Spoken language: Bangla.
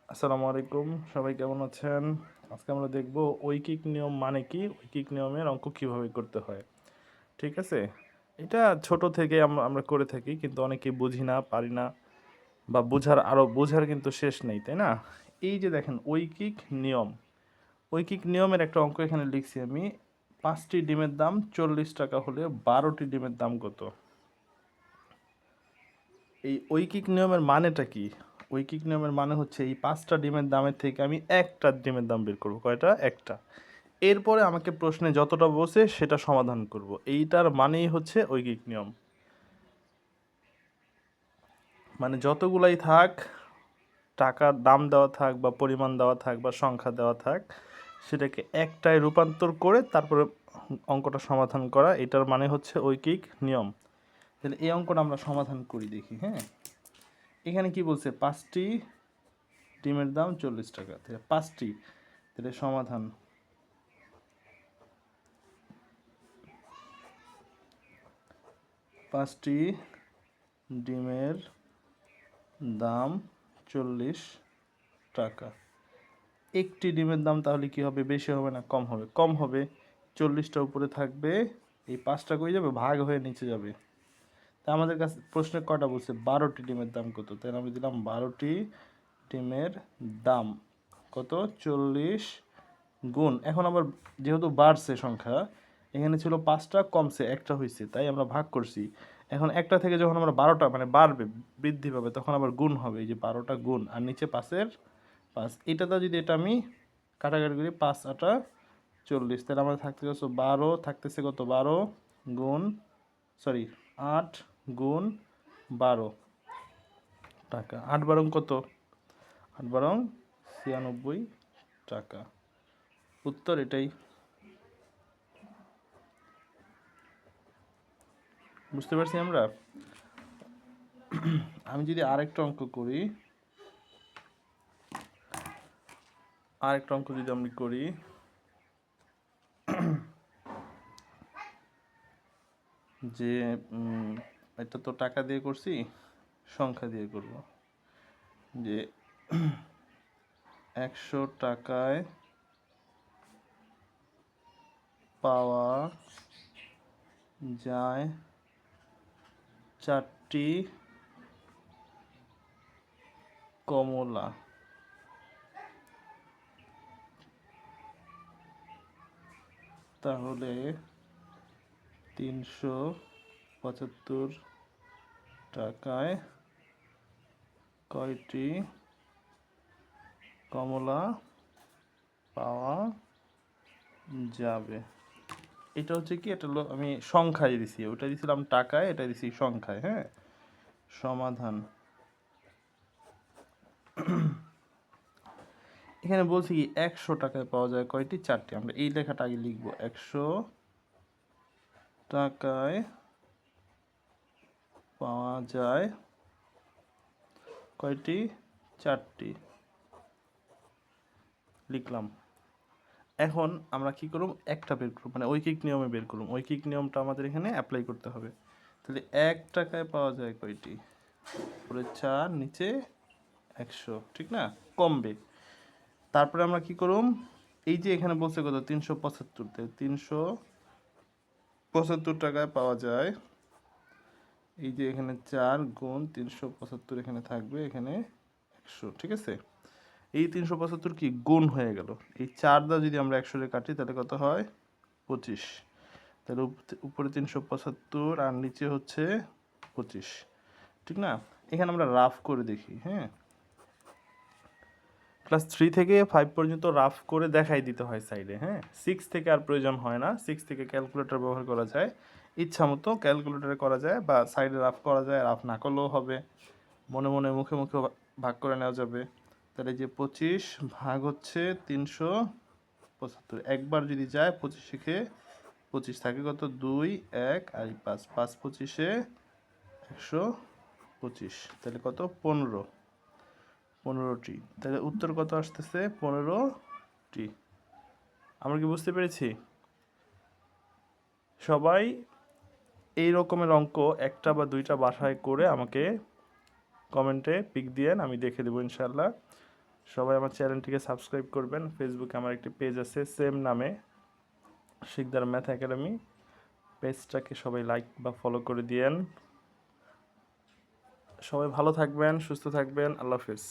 আসসালামু আলাইকুম, সবাই কেমন আছেন? আজকে আমরা দেখব ঐকিক নিয়ম মানে কি, ঐকিক নিয়মের অঙ্ক কিভাবে করতে হয়। ঠিক আছে? এটা ছোট থেকে আমরা করে থাকি, কিন্তু অনেকেই বুঝি না, পারি না, বা বোঝার কিন্তু শেষ নেই, তাই না? এই যে দেখেন ঐকিক নিয়ম, ঐকিক নিয়মের একটা অঙ্ক এখানে লিখছি আমি। 5টি ডিমের দাম 40 টাকা হলে 12টি ডিমের দাম কত? এই ঐকিক নিয়মের মানেটা কি? ঐকিক নিয়মের মানে হচ্ছে এই 5টা ডিমের দামের থেকে আমি একটা ডিমের দাম বের করব। কয়টা? একটা। এরপরে আমাকে প্রশ্নে যতটা বসে সেটা সমাধান করব। এইটার মানেই হচ্ছে ঐকিক নিয়ম। মানে যতগুলাই থাক, টাকার দাম দেওয়া থাক বা পরিমাণ দেওয়া থাক বা সংখ্যা দেওয়া থাক, সেটাকে একটায় রূপান্তর করে তারপরে অঙ্কটা সমাধান করা, এটার মানে হচ্ছে ঐকিক নিয়ম। তাহলে এই অঙ্কটা আমরা সমাধান করি, দেখি। হ্যাঁ, এখানে কি বলছে? 5টি ডিমের দাম 40 টাকা, তাহলে 5টি, তাহলে সমাধান। 5টি ডিমের দাম 40 টাকা। একটি ডিমের দাম তাহলে কি হবে? বেশি হবে না কম হবে? কম হবে। 40টা উপরে থাকবে, এই 5টা কই যাবে? ভাগ হয়ে নিচে যাবে। তা আমাদের কাছে প্রশ্নে কটা বলছে? 12টি ডিমের দাম কত? তাহলে আমি দিলাম 12টি ডিমের দাম কত? 40 গুণ, এখন আবার যেহেতু বাড়ছে সংখ্যা, এখানে ছিল 5টা, কমছে একটা হয়েছে, তাই আমরা ভাগ করছি। এখন একটা থেকে যখন আমরা 12টা মানে বাড়বে, বৃদ্ধি পাবে, তখন আবার গুণ হবে। এই যে 12টা গুণ, আর নিচে 5-এর 5, এটাতে যদি এটা আমি কাটাকাটি করি, 5 × 8 = 40, তাহলে আমাদের থাকতে যাচ্ছে 12, থাকতেছে কত? 12 গুণ, সরি, 8 গুণ 12 টাকা। 8 বারং কত? 8 বারং 96 টাকা। উত্তর এটাই। বুঝতে পারছি আমরা? আমি যদি আরেকটা অঙ্ক করি, যদি আমি করি, যে এটা তো টাকা দিয়ে করছি, সংখ্যা দিয়ে করব। যে 100 টাকায় পাওয়া যায় 4টি কমলা, তাহলে 375 টাকায় কয়টি কমলা পাওয়া যাবে? এটা হচ্ছে কি, এটা হলো আমি সংখ্যায় দিছি, ওটা দিছিলাম টাকায়, এটা দিছি সংখ্যায়। হ্যাঁ, সমাধান। এখানে বলছি কি 100 টাকায় পাওয়া যায় কয়টি? 4টি। আমরা এই লেখাটা আগে লিখবো। 100 টাকায় পাওয়া যায় কয়টি? 4টি। লিখলাম। এখন আমরা কি করব? একটা বের করব, মানে ঐকিক নিয়মে বের করব। ঐকিক নিয়মটা আমাদের এখানে অ্যাপ্লাই করতে হবে। তাহলে 1 টাকায় পাওয়া যায় কয়টি? উপরে 4, নিচে 100, ঠিক না? কমবে। তারপরে আমরা কি করব? এই যে এখানে বলছে কত? 375, 375 টাকায় পাওয়া যায়, এই যে এখানে 4 গুণ 375 এখানে থাকবে, এখানে 100, ঠিক আছে? এই 375 কি গুণ হয়ে গেল। এই 4 দ্বারা যদি আমরা 100 রে কাটি, তাহলে কত হয়? 25। তাহলে উপরে 375 আর নিচে হচ্ছে 25, ঠিক না? এখানে আমরা রাফ করে দেখি। হ্যাঁ, ক্লাস 3 থেকে 5 পর্যন্ত রাফ করে দেখাই দিতে হয় সাইডে। হ্যাঁ, 6 থেকে আর প্রয়োজন হয় না। 6 থেকে ক্যালকুলেটর ব্যবহার করা যায়, ইচ্ছা মতো ক্যালকুলেটরে করা যায়, বা সাইডে রাফ করা যায়। রাফ না করলেও হবে, মনে মনে মুখে মুখে ভাগ করে নেওয়া যাবে। তাহলে যে 25 ভাগ হচ্ছে 375, একবার যদি যায় 25 শিখে 25 থাকে কত? 2, 1 আর 5, 5 25-এ 125, তাহলে কত? 15টি। তাহলে উত্তর কত আসতেছে? 15টি। আমরা কি বুঝতে পেরেছি? সবাই এই রকমের অঙ্ক একটা বা দুইটা বাসায় করে আমাকে কমেন্টে পিক দিয়েন, আমি দেখে দেবো ইনশাল্লাহ। সবাই আমার চ্যানেলটিকে সাবস্ক্রাইব করবেন। ফেসবুকে আমার একটি পেজ আছে সেম নামে, শিকদার ম্যাথ একাডেমি। পেজটাকে সবাই লাইক বা ফলো করে দিয়েন। সবাই ভালো থাকবেন, সুস্থ থাকবেন। আল্লাহ হাফেজ।